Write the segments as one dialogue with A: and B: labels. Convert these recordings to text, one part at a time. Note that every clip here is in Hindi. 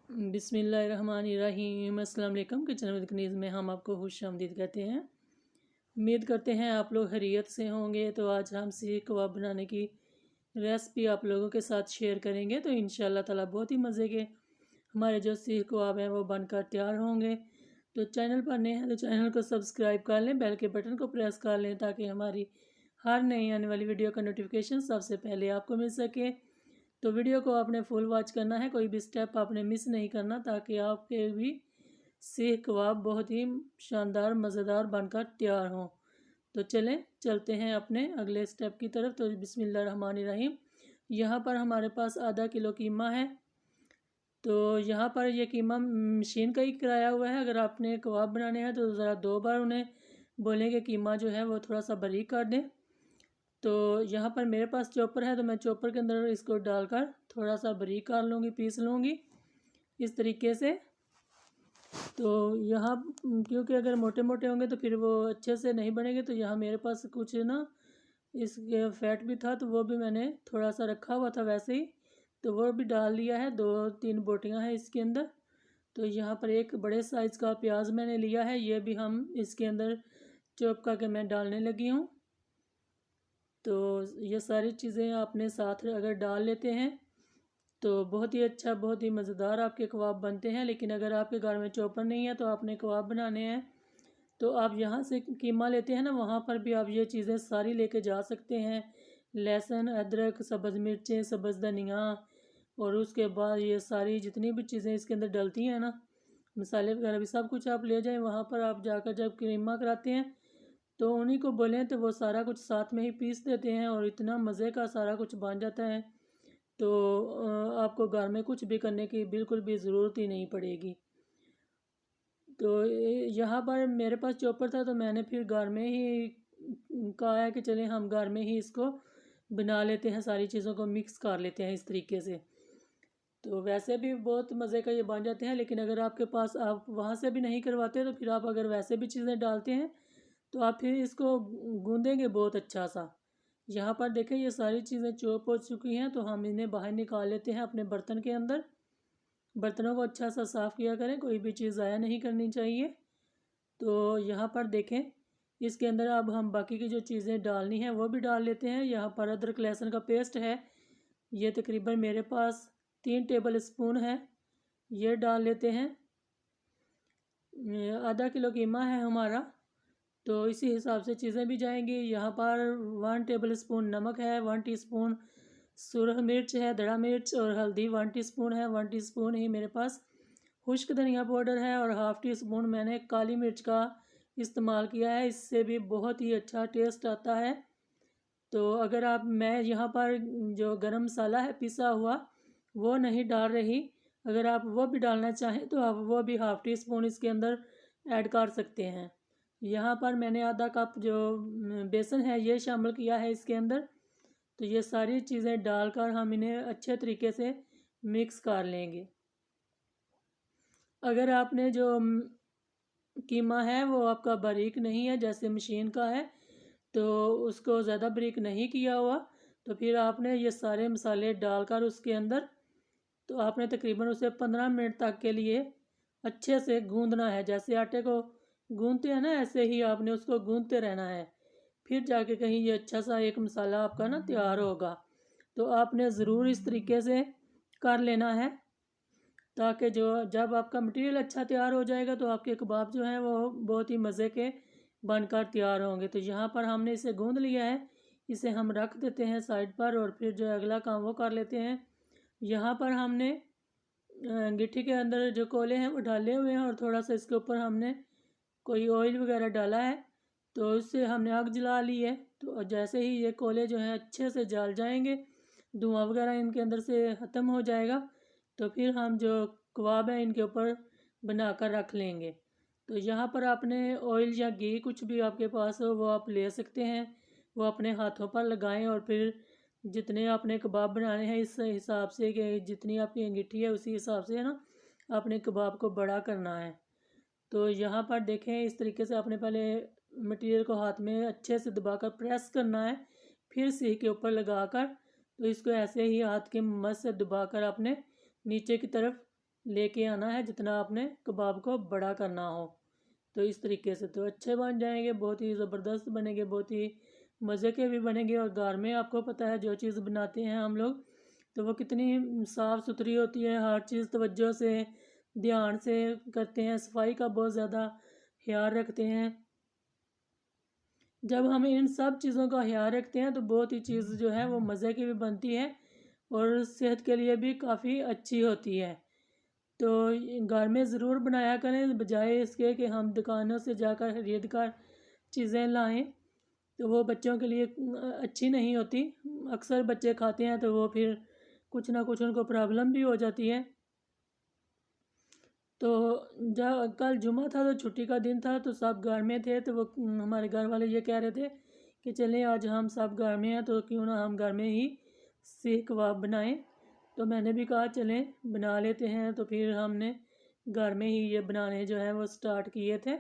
A: बिस्मिल्लाहिर्रहमानिर्रहीम। अस्सलाम वालेकुम। किचन विद कनीज़ में हम आपको खुशामदीद कहते हैं। उम्मीद करते हैं आप लोग खैरियत से होंगे। तो आज हम सीख कबाब बनाने की रेसिपी आप लोगों के साथ शेयर करेंगे। तो इंशाल्लाह ताला बहुत ही मज़े के हमारे जो सीख कबाब हैं वो बनकर तैयार होंगे। तो चैनल पर नए हैं तो चैनल को सब्सक्राइब कर लें, बेल के बटन को प्रेस कर लें ताकि हमारी हर नई आने वाली वीडियो का नोटिफिकेशन सबसे पहले आपको मिल सके। तो वीडियो को आपने फुल वॉच करना है, कोई भी स्टेप आपने मिस नहीं करना ताकि आपके भी सीख कबाब बहुत ही शानदार मज़ेदार बनकर तैयार हों। तो चलें चलते हैं अपने अगले स्टेप की तरफ। तो बिस्मिल्लाहिर्रहमानिर्रहीम। यहाँ पर हमारे पास आधा किलो कीमा है। तो यहाँ पर ये कीमा मशीन का ही कराया हुआ है। अगर आपने कबाब बनाने हैं तो ज़रा 2 बार उन्हें बोलेंगे कीमा जो है वो थोड़ा सा बारीक कर दें। तो यहाँ पर मेरे पास चॉपर है तो मैं चॉपर के अंदर इसको डालकर थोड़ा सा बारीक कर लूँगी, पीस लूँगी इस तरीके से। तो यहाँ क्योंकि अगर मोटे मोटे होंगे तो फिर वो अच्छे से नहीं बनेंगे। तो यहाँ मेरे पास कुछ ना इसके फैट भी था तो वो भी मैंने थोड़ा सा रखा हुआ था वैसे ही, तो वो भी डाल लिया है। 2-3 बोटियाँ हैं इसके अंदर। तो यहाँ पर एक बड़े साइज़ का प्याज मैंने लिया है, ये भी हम इसके अंदर चॉप करके मैं डालने लगी हूँ। तो ये सारी चीज़ें आपने साथ अगर डाल लेते हैं तो बहुत ही अच्छा, बहुत ही मज़ेदार आपके कबाब बनते हैं। लेकिन अगर आपके घर में चॉपर नहीं है तो आपने कबाब बनाने हैं तो आप यहाँ से कीमा लेते हैं ना, वहाँ पर भी आप ये चीज़ें सारी लेके जा सकते हैं। लहसुन, अदरक, सब्ज़ मिर्चें, सब्ज़ धनिया और उसके बाद ये सारी जितनी भी चीज़ें इसके अंदर डलती हैं ना, मसाले वगैरह भी सब कुछ आप ले जाएं। वहाँ पर आप जाकर जब कीमा कराते हैं तो उन्हीं को बोलें तो वो सारा कुछ साथ में ही पीस देते हैं और इतना मज़े का सारा कुछ बन जाता है। तो आपको घर में कुछ भी करने की बिल्कुल भी ज़रूरत ही नहीं पड़ेगी। तो यहाँ पर मेरे पास चॉपर था तो मैंने फिर घर में ही कहा है कि चलें हम घर में ही इसको बना लेते हैं, सारी चीज़ों को मिक्स कर लेते हैं इस तरीके से। तो वैसे भी बहुत मज़े का ये बन जाते हैं। लेकिन अगर आपके पास आप वहाँ से भी नहीं करवाते तो फिर आप अगर वैसे भी चीज़ें डालते हैं तो आप फिर इसको गूँदेंगे बहुत अच्छा सा। यहाँ पर देखें ये सारी चीज़ें चॉप हो चुकी हैं तो हम इन्हें बाहर निकाल लेते हैं अपने बर्तन के अंदर। बर्तनों को अच्छा सा साफ़ किया करें, कोई भी चीज़ ज़ाया नहीं करनी चाहिए। तो यहाँ पर देखें इसके अंदर अब हम बाकी की जो चीज़ें डालनी हैं वो भी डाल लेते हैं। यहाँ पर अदरक लहसुन का पेस्ट है, ये तकरीबन मेरे पास 3 टेबल स्पून है, ये डाल लेते हैं। आधा किलो कीमा है हमारा तो इसी हिसाब से चीज़ें भी जाएंगी। यहाँ पर 1 टेबल स्पून नमक है, 1 टीस्पून सुरख मिर्च है, दड़ा मिर्च और हल्दी 1 टीस्पून है। 1 टीस्पून ही मेरे पास खुश्क धनिया पाउडर है और हाफ़ टी स्पून मैंने काली मिर्च का इस्तेमाल किया है, इससे भी बहुत ही अच्छा टेस्ट आता है। तो अगर आप मैं यहाँ पर जो गरम मसाला है पिसा हुआ वो नहीं डाल रही, अगर आप वो भी डालना चाहें तो आप वो भी हाफ़ टी स्पून इसके अंदर ऐड कर सकते हैं। यहाँ पर मैंने आधा कप जो बेसन है ये शामिल किया है इसके अंदर। तो ये सारी चीज़ें डालकर हम इन्हें अच्छे तरीके से मिक्स कर लेंगे। अगर आपने जो कीमा है वो आपका बारीक नहीं है जैसे मशीन का है तो उसको ज़्यादा बारीक नहीं किया हुआ तो फिर आपने ये सारे मसाले डालकर उसके अंदर तो आपने तकरीबन उसे 15 मिनट तक के लिए अच्छे से गूंदना है। जैसे आटे को गूंदते हैं ना ऐसे ही आपने उसको गूंदते रहना है, फिर जाके कहीं ये अच्छा सा एक मसाला आपका ना तैयार होगा। तो आपने ज़रूर इस तरीके से कर लेना है ताकि जो जब आपका मटेरियल अच्छा तैयार हो जाएगा तो आपके कबाब जो हैं वो बहुत ही मज़े के बनकर तैयार होंगे। तो यहाँ पर हमने इसे गूंद लिया है, इसे हम रख देते हैं साइड पर और फिर जो अगला काम वो कर लेते हैं। यहाँ पर हमने गिट्टी के अंदर जो कोले हैं वो डाले हुए हैं और थोड़ा सा इसके ऊपर हमने कोई ऑयल वगैरह डाला है तो इससे हमने आग जला ली है। तो जैसे ही ये कोले जो हैं अच्छे से जल जाएंगे, धुआं वगैरह इनके अंदर से ख़त्म हो जाएगा तो फिर हम जो कबाब हैं इनके ऊपर बना कर रख लेंगे। तो यहाँ पर आपने ऑयल या घी कुछ भी आपके पास हो वो आप ले सकते हैं, वो अपने हाथों पर लगाएं और फिर जितने आपने कबाब बनाने हैं इस हिसाब से कि जितनी आपकी अंगीठी है उसी हिसाब से है ना आपने कबाब को बड़ा करना है। तो यहाँ पर देखें इस तरीके से आपने पहले मटेरियल को हाथ में अच्छे से दबाकर प्रेस करना है, फिर सीख के ऊपर लगाकर तो इसको ऐसे ही हाथ के मदद से दबाकर आपने नीचे की तरफ लेके आना है, जितना आपने कबाब को बड़ा करना हो। तो इस तरीके से तो अच्छे बन जाएंगे, बहुत ही ज़बरदस्त बनेंगे, बहुत ही मज़े के भी बनेंगे। और घर में आपको पता है जो चीज़ बनाते हैं हम लोग, तो वो कितनी साफ़ सुथरी होती है, हर चीज़ तवज्जो से ध्यान से करते हैं, सफाई का बहुत ज़्यादा ख्याल रखते हैं। जब हम इन सब चीज़ों का ख्याल रखते हैं तो बहुत ही चीज़ जो है वो मज़े की भी बनती है और सेहत के लिए भी काफ़ी अच्छी होती है। तो घर में ज़रूर बनाया करें, बजाय इसके कि हम दुकानों से जाकर खरीद कर चीज़ें लाएं, तो वो बच्चों के लिए अच्छी नहीं होती। अक्सर बच्चे खाते हैं तो वो फिर कुछ ना कुछ उनको प्रॉब्लम भी हो जाती है। तो जब कल जुमा था तो छुट्टी का दिन था, तो सब घर में थे, तो वो हमारे घर वाले ये कह रहे थे कि चलें आज हम सब घर में हैं तो क्यों ना हम घर में ही सीख कबाब बनाएं। तो मैंने भी कहा चलें बना लेते हैं, तो फिर हमने घर में ही ये बनाने जो है वो स्टार्ट किए थे।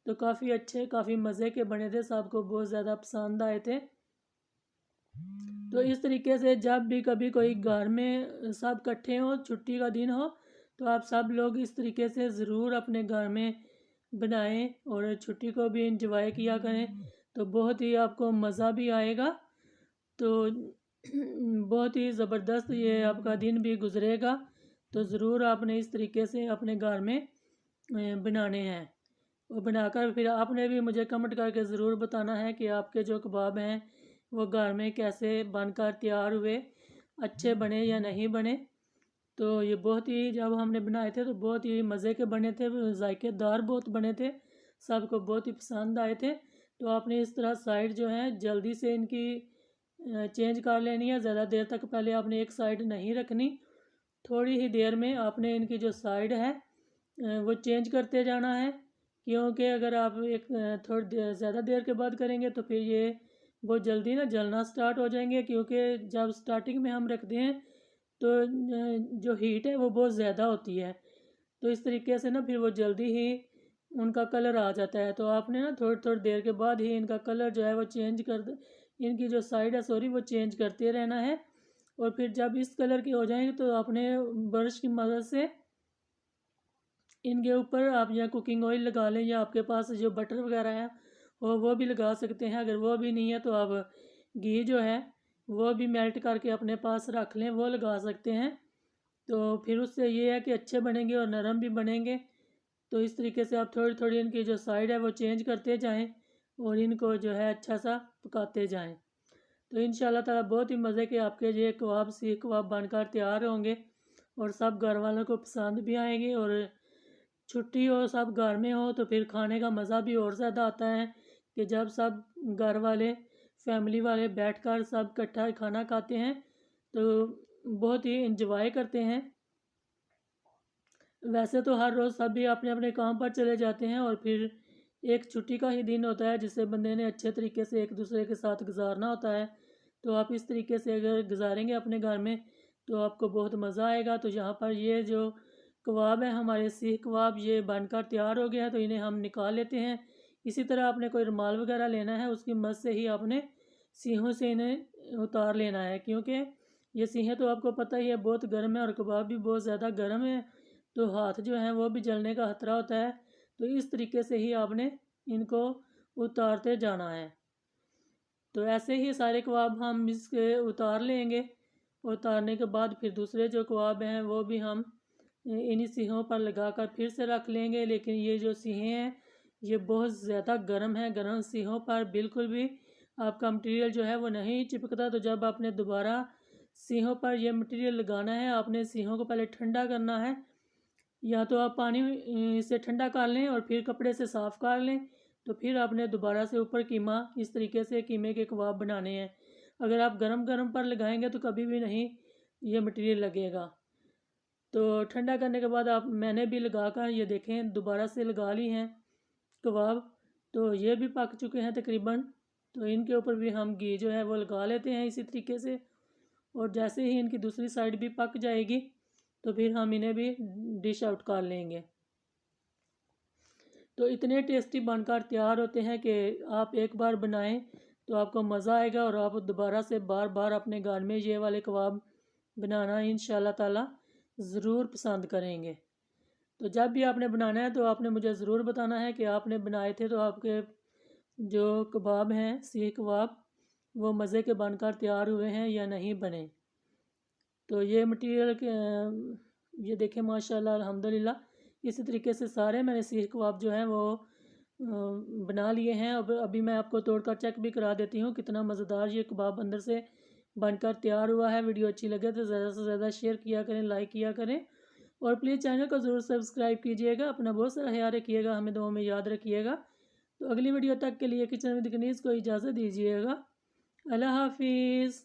A: तो काफ़ी अच्छे, काफ़ी मज़े के बने थे, सबको बहुत ज़्यादा पसंद आए थे। तो इस तरीके से जब भी कभी कोई घर में सब इकट्ठे हों, छुट्टी का दिन हो, तो आप सब लोग इस तरीके से ज़रूर अपने घर में बनाएं और छुट्टी को भी इंजॉय किया करें, तो बहुत ही आपको मज़ा भी आएगा। तो बहुत ही ज़बरदस्त ये आपका दिन भी गुजरेगा। तो ज़रूर आपने इस तरीके से अपने घर में बनाने हैं, और बनाकर फिर आपने भी मुझे कमेंट करके ज़रूर बताना है कि आपके जो कबाब हैं वो घर में कैसे बनकर तैयार हुए, अच्छे बने या नहीं बने। तो ये बहुत ही, जब हमने बनाए थे तो बहुत ही मज़े के बने थे, जायकेदार बहुत बने थे, सबको बहुत ही पसंद आए थे। तो आपने इस तरह साइड जो है जल्दी से इनकी चेंज कर लेनी है, ज़्यादा देर तक पहले आपने एक साइड नहीं रखनी, थोड़ी ही देर में आपने इनकी जो साइड है वो चेंज करते जाना है। क्योंकि अगर आप एक थोड़ी ज़्यादा देर के बाद करेंगे तो फिर ये बहुत जल्दी ना जलना स्टार्ट हो जाएंगे, क्योंकि जब स्टार्टिंग में हम रखते हैं तो जो हीट है वो बहुत ज़्यादा होती है, तो इस तरीके से ना फिर वो जल्दी ही उनका कलर आ जाता है। तो आपने ना थोड़ी थोड़ी देर के बाद ही इनका कलर जो है वो चेंज इनकी जो साइड है सॉरी वो चेंज करते रहना है। और फिर जब इस कलर की हो जाएंगे तो आपने ब्रश की मदद से इनके ऊपर आप या कुकिंग ऑयल लगा लें, या आपके पास जो बटर वगैरह है वो भी लगा सकते हैं। अगर वो भी नहीं है तो आप घी जो है वो भी मेल्ट करके अपने पास रख लें, वो लगा सकते हैं। तो फिर उससे ये है कि अच्छे बनेंगे और नरम भी बनेंगे। तो इस तरीके से आप थोड़ी थोड़ी इनकी जो साइड है वो चेंज करते जाएं और इनको जो है अच्छा सा पकाते जाएं। तो इंशाल्लाह ताला बहुत ही मज़े के आपके ये कबाब सीख कबाब बनकर तैयार होंगे और सब घर वालों को पसंद भी आएंगे। और छुट्टी हो, सब घर में हो, तो फिर खाने का मज़ा भी और ज़्यादा आता है कि जब सब घर वाले फैमिली वाले बैठकर सब इकट्ठा खाना खाते हैं तो बहुत ही इंजॉय करते हैं। वैसे तो हर रोज़ सभी अपने अपने काम पर चले जाते हैं और फिर एक छुट्टी का ही दिन होता है जिसे बंदे ने अच्छे तरीके से एक दूसरे के साथ गुजारना होता है। तो आप इस तरीके से अगर गुजारेंगे अपने घर में तो आपको बहुत मज़ा आएगा। तो यहाँ पर ये जो कबाब है हमारे सीख कबाब ये बनकर तैयार हो गया है, तो इन्हें हम निकाल लेते हैं। इसी तरह आपने कोई रुमाल वगैरह लेना है, उसकी मदद से ही आपने सीहों से इन्हें उतार लेना है, क्योंकि ये सीहें तो आपको पता ही है बहुत गर्म है और कबाब भी बहुत ज़्यादा गर्म है, तो हाथ जो है वो भी जलने का खतरा होता है। तो इस तरीके से ही आपने इनको उतारते जाना है। तो ऐसे ही सारे कबाब हम इसके उतार लेंगे। उतारने के बाद फिर दूसरे जो कबाब हैं वो भी हम इन्हीं सीहों पर लगाकर फिर से रख लेंगे। लेकिन ये जो सीहें हैं ये बहुत ज़्यादा गर्म है, गर्म सीहों पर बिल्कुल भी आपका मटेरियल जो है वो नहीं चिपकता। तो जब आपने दोबारा सीहों पर यह मटेरियल लगाना है, आपने सीहों को पहले ठंडा करना है, या तो आप पानी से ठंडा कर लें और फिर कपड़े से साफ़ कर लें। तो फिर आपने दोबारा से ऊपर कीमा इस तरीके से कीमे के कबाब बनाने हैं। अगर आप गरम गरम पर लगाएंगे तो कभी भी नहीं ये मटेरियल लगेगा। तो ठंडा करने के बाद आप मैंने भी लगा कर ये देखें दोबारा से लगा ली हैं कबाब, तो ये भी पक चुके हैं तकरीबन। तो इनके ऊपर भी हम घी जो है वो लगा लेते हैं इसी तरीके से। और जैसे ही इनकी दूसरी साइड भी पक जाएगी तो फिर हम इन्हें भी डिश आउट कर लेंगे। तो इतने टेस्टी बनकर तैयार होते हैं कि आप एक बार बनाएं तो आपको मज़ा आएगा और आप दोबारा से बार बार अपने घर में ये वाले कबाब बनाना इंशाल्लाह ताला। ज़रूर पसंद करेंगे। तो जब भी आपने बनाना है तो आपने मुझे ज़रूर बताना है कि आपने बनाए थे तो आपके जो कबाब हैं सीख कबाब वो मज़े के बनकर तैयार हुए हैं या नहीं बने। तो ये मटेरियल ये देखें माशाल्लाह अल्हम्दुलिल्लाह इसी तरीके से सारे मैंने सीख कबाब जो हैं वो बना लिए हैं। अब अभी मैं आपको तोड़कर चेक भी करा देती हूँ कितना मज़ेदार ये कबाब अंदर से बनकर तैयार हुआ है। वीडियो अच्छी लगे तो ज़्यादा से ज़्यादा शेयर किया करें, लाइक किया करें और प्लीज़ चैनल को ज़रूर सब्सक्राइब कीजिएगा। अपना बहुत सारा ख्याल रखिएगा, हमें दुआ में याद रखिएगा। तो अगली वीडियो तक के लिए किचन विद कनीज़ को इजाज़त दीजिएगा। अल्लाह हाफिज़।